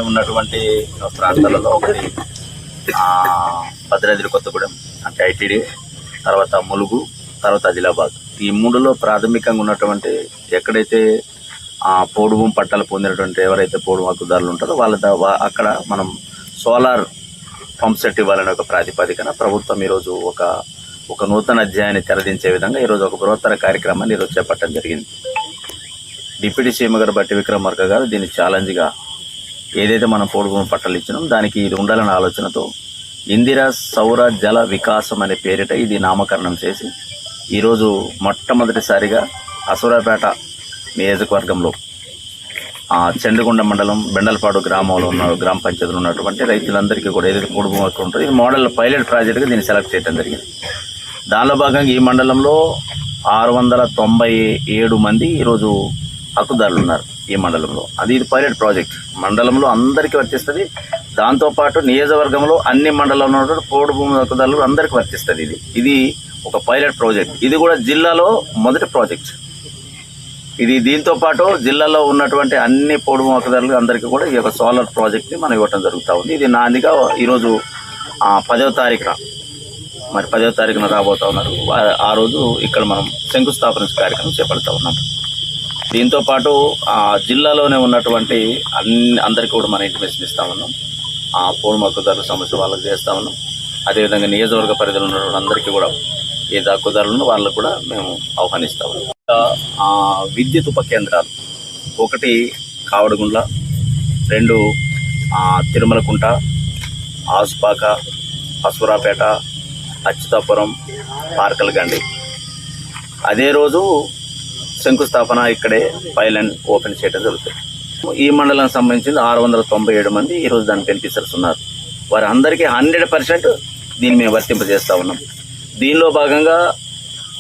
ఉన్నటువంటి ప్రాంతాలలో ఒకటి భద్రాద్రి కొత్తగూడెం అంటే ఐటీడీ, తర్వాత ములుగు, తర్వాత ఆదిలాబాద్. ఈ మూడులో ప్రాథమికంగా ఉన్నటువంటి ఎక్కడైతే పోడు భూమి పట్టాలు పొందినటువంటి ఎవరైతే పోడు హక్కుదారులు ఉంటారో అక్కడ మనం సోలార్ పంప్ సెట్ ఇవ్వాలనే ఒక ప్రాతిపదికన ప్రభుత్వం ఈరోజు ఒక నూతన అధ్యాయాన్ని తెరదించే విధంగా ఈరోజు ఒక బృహత్తర కార్యక్రమాన్ని ఈరోజు చేపట్టడం జరిగింది. డిప్యూటీ సీఎం గారు బట్టి విక్రమార్క గారు దీన్ని ఛాలెంజ్గా ఏదైతే మనం పోడు భూమి పట్టాలు ఇచ్చినాం దానికి ఇది ఉండాలనే ఆలోచనతో ఇందిరా సౌర జల వికాసం అనే పేరిట ఇది నామకరణం చేసి ఈరోజు మొట్టమొదటిసారిగా అసూరాపేట నియోజకవర్గంలో చంద్రగుండ మండలం బెండలపాడు గ్రామంలో ఉన్న గ్రామ పంచాయతీలో ఉన్నటువంటి రైతులందరికీ కూడా ఏదైతే పోడు భూమి హక్కు ఉంటుందో ఇది మోడల్ పైలట్ ప్రాజెక్టుగా దీన్ని సెలెక్ట్ చేయడం జరిగింది. దానిలో భాగంగా ఈ మండలంలో 697 మంది ఈరోజు హక్కుదారులు ఉన్నారు ఈ మండలంలో. ఇది పైలట్ ప్రాజెక్ట్ మండలంలో అందరికీ వర్తిస్తుంది. దాంతోపాటు నియోజకవర్గంలో అన్ని మండలంలో ఉన్నటువంటి పోడు భూమి హక్కుదారులు అందరికీ వర్తిస్తుంది. ఇది ఒక పైలట్ ప్రాజెక్ట్. ఇది కూడా జిల్లాలో మొదటి ప్రాజెక్ట్. దీంతో పాటు జిల్లాలో ఉన్నటువంటి అన్ని పోడు భూమి హక్కుదారులు అందరికీ కూడా ఈ యొక్క సోలార్ ప్రాజెక్ట్ని మనం ఇవ్వడం జరుగుతూ ఉంది. ఇది నాందిగా ఈరోజు 10వ తారీఖున రాబోతా ఉన్నారు. ఆ రోజు ఇక్కడ మనం శంకుస్థాపన కార్యక్రమం చేపడతా ఉన్నాం. దీంతో పాటు జిల్లాలోనే ఉన్నటువంటి అందరికీ కూడా మనం ఇంటిమేషన్ ఇస్తా ఉన్నాం. పోడు హక్కుదారుల సమస్య వాళ్ళకి చేస్తా ఉన్నాం. అదేవిధంగా నియోజకవర్గ పరిధిలో ఉన్నటువంటి అందరికీ కూడా ఏ హక్కుదారులను వాళ్ళకు కూడా మేము ఆహ్వానిస్తా ఉన్నాం. విద్యుత్ ఉప కేంద్రాలు 1 కావడగుండ్ల, 2 తిరుమలకుంట, ఆసుపాక, అసూరాపేట, అచ్యుతాపురం, పార్కలగండి. అదే రోజు శంకుస్థాపన ఇక్కడే పైలట్ ఓపెన్ చేయడం జరుగుతుంది. ఈ మండలానికి సంబంధించి 697 మంది ఈరోజు దాని బెనిఫిషరీస్ ఉన్నారు. వారి అందరికీ 100% దీన్ని మేము వర్తింపజేస్తూ ఉన్నాం. దీనిలో భాగంగా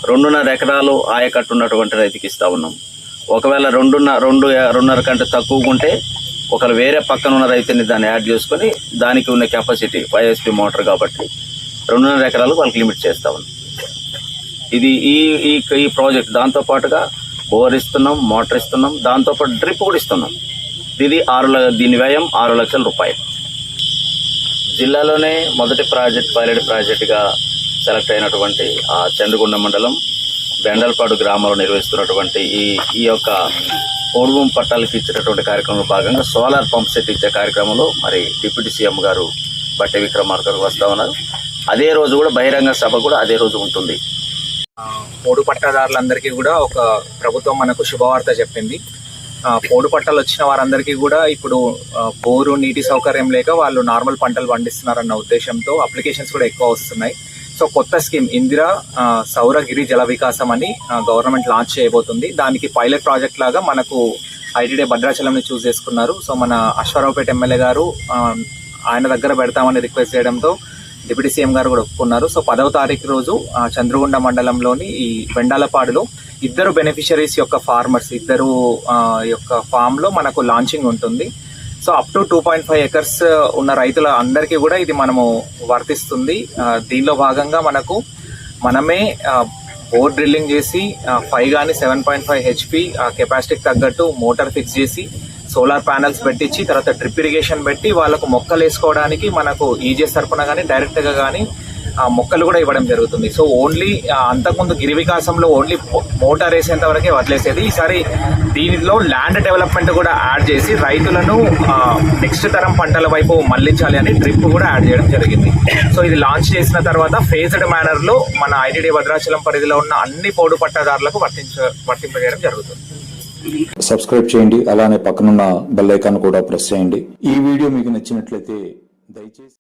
2.5 ఎకరాలు ఆయకట్టు ఉన్నటువంటి రైతుకి ఇస్తూ ఉన్నాం. ఒకవేళ 2.5 కంటే తక్కువ ఉంటే ఒకరు వేరే పక్కన ఉన్న రైతుని దాన్ని యాడ్ చేసుకొని దానికి ఉన్న కెపాసిటీ 5 HP మోటార్ కాబట్టి 2.5 ఎకరాలు వాళ్ళకి లిమిట్ చేస్తూ ఉన్నాం. ఇది ఈ ప్రాజెక్ట్. దాంతోపాటుగా బోర్ ఇస్తున్నాం, మోటార్ ఇస్తున్నాం, దాంతోపాటు డ్రిప్ కూడా ఇస్తున్నాం. దీని వ్యయం 6 లక్షల రూపాయలు. జిల్లాలోనే మొదటి పైలట్ ప్రాజెక్టుగా సెలెక్ట్ అయినటువంటి చంద్రగుండ మండలం బెండలపాడు గ్రామంలో నిర్వహిస్తున్నటువంటి ఈ యొక్క పోడు భూమి పట్టాలకు ఇచ్చేటటువంటి కార్యక్రమంలో భాగంగా సోలార్ పంప్ సెట్ ఇచ్చే కార్యక్రమంలో మరి డిప్యూటీ సీఎం గారు బట్టి విక్రమార్క గారు వస్తూ ఉన్నారు. అదే రోజు కూడా బహిరంగ సభ కూడా అదే రోజు ఉంటుంది. పోడు పట్టాదారులందరికీ కూడా ఒక ప్రభుత్వం మనకు శుభవార్త చెప్పింది. పోడు పట్టాలు వచ్చిన వారందరికీ కూడా ఇప్పుడు బోరు నీటి సౌకర్యం లేక వాళ్ళు నార్మల్ పంటలు పండిస్తున్నారన్న ఉద్దేశంతో అప్లికేషన్స్ కూడా ఎక్కువ వస్తున్నాయి. సో కొత్త స్కీమ్ ఇందిరా సౌరగిరి జల వికాసం అని గవర్నమెంట్ లాంచ్ చేయబోతుంది. దానికి పైలట్ ప్రాజెక్ట్ లాగా మనకు ఐటీడీ భద్రాచలంని చూస్ చేసుకున్నారు. సో మన అశ్వారావుపేట ఎమ్మెల్యే గారు ఆయన దగ్గర పెడతామని రిక్వెస్ట్ చేయడంతో డిప్యూటీ సీఎం గారు కూడా ఒప్పుకున్నారు. సో 10వ తారీఖు రోజు చంద్రగుండ మండలంలోని ఈ బెండాలపాడులో 2 బెనిఫిషరీస్ యొక్క ఫార్మర్స్ యొక్క ఫామ్ లో మనకు లాంచింగ్ ఉంటుంది. సో అప్ టు 2.5 acres ఉన్న రైతుల అందరికీ కూడా ఇది మనము వర్తిస్తుంది. దీనిలో భాగంగా మనమే బోర్ డ్రిల్లింగ్ చేసి 5 కానీ 7.5 HP కెపాసిటీకి తగ్గట్టు మోటార్ ఫిక్స్ చేసి సోలార్ ప్యానల్స్ పెట్టించి తర్వాత డ్రిప్ ఇరిగేషన్ పెట్టి వాళ్ళకు మొక్కలు వేసుకోవడానికి మనకు ఈజీఎస్ తరపున కానీ డైరెక్ట్గా కానీ మొక్కలు కూడా ఇవ్వడం జరుగుతుంది. సో ఓన్లీ అంతకుముందు గిరి వికాసంలో ఓన్లీ మోటార్ వేసేంత వరకే వదిలేసేది. ఈసారి దీనిలో ల్యాండ్ డెవలప్మెంట్ కూడా యాడ్ చేసి రైతులను నెక్స్ట్ తరం పంటల వైపు మళ్లించాలి అని డ్రిప్ కూడా యాడ్ చేయడం జరిగింది. సో ఇది లాంచ్ చేసిన తర్వాత ఫేజ్డ్ మేనర్లో మన ఐటీడీ భద్రాచలం పరిధిలో ఉన్న అన్ని పోడు పట్టాదారులకు వర్తింపజేయడం జరుగుతుంది. సబ్స్క్రైబ్ చేయండి, అలానే పక్కనున్న బెల్ ఐకాన్ కూడా ప్రెస్ చేయండి. ఈ వీడియో మీకు నచ్చినట్లయితే దయచేసి